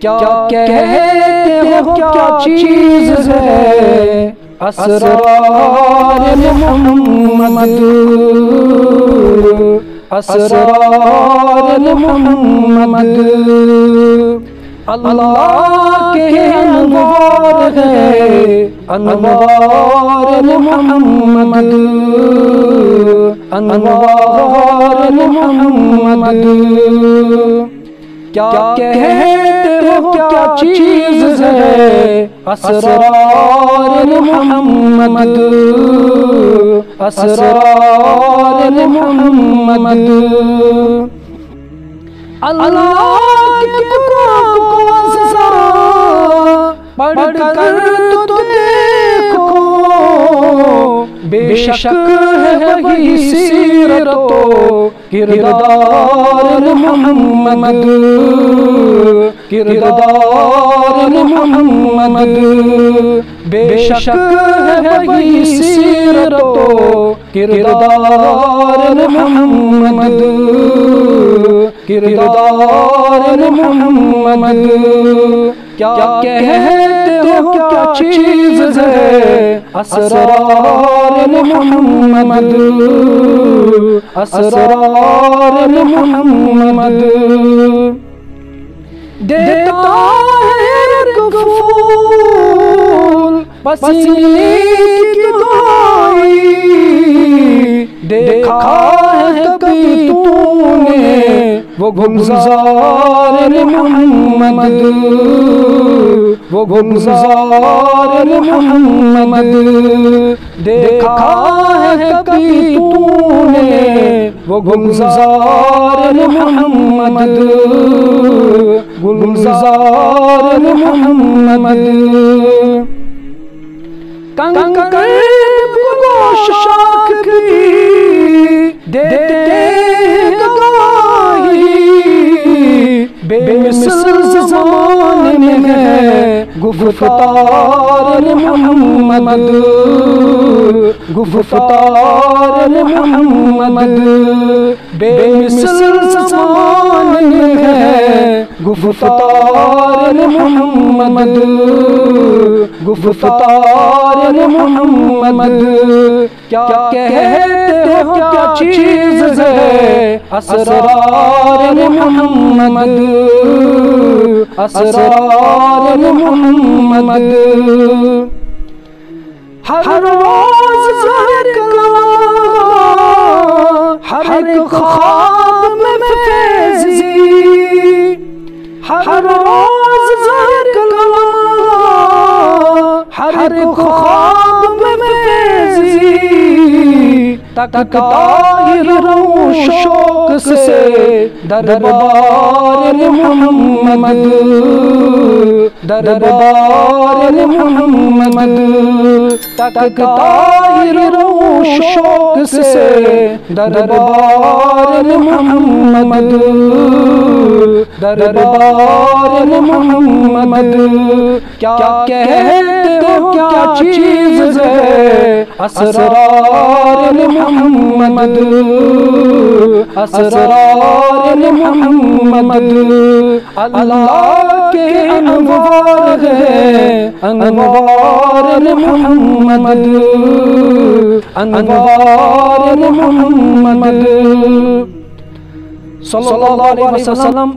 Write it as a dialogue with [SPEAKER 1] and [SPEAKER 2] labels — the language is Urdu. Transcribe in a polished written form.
[SPEAKER 1] کیا کہتے ہو کیا چیز ہے اسرار محمد، اسرار محمد، اللہ کے انوار ہے انوار محمد، انوار محمد، کیا کہتے ہو کیا چیز ہے اسرار محمد، اسرار محمد، اللہ کے قرآن کو ذرا پڑھ کر تو دیکھو، بے شک ہے وہی سیرت و کردار محمد، کردار محمد، بے شک ہے وہی سیرت و کردار محمد، کردار محمد، کیا کہتے ہو کیا چیز ہے اسرار محمد، اسرار محمد، دیتا ہے ایک پھول پسینے کی دعائی، دیکھا ہے کبھی تو نے وہ گلزار محمد، وہ گلزار محمد، دیکھا ہے کبھی تو نے وہ گلزار محمد، گلزار محمد، کنکر کو شاخ کی دیتے گواہی، بے مثل زمانے میں ہے گفتار محمد، گفتار محمد، بے مثل زمانے میں ہے گفتار محمد، گفتار محمد، کیا کہتے ہو کیا چیز ہے اسرار محمد، اسرار محمد، ہر روز ایک لمحہ، ہر ایک خواب میں فیضی، ہر روز ایک لمحہ، ہر ایک خواب میں فیضی، تکتا ہی رہوں شوق سے دربار محمد، دربار محمد، تکتا ہی رہوں شوق سے دربار محمد، دربار محمد، کیا کہتے ہو کیا چیز ہے اسرار محمد، اسرار محمد، اللہ کے انوار ہے انوار محمد، انوار محمد، صلی اللہ علیہ وسلم۔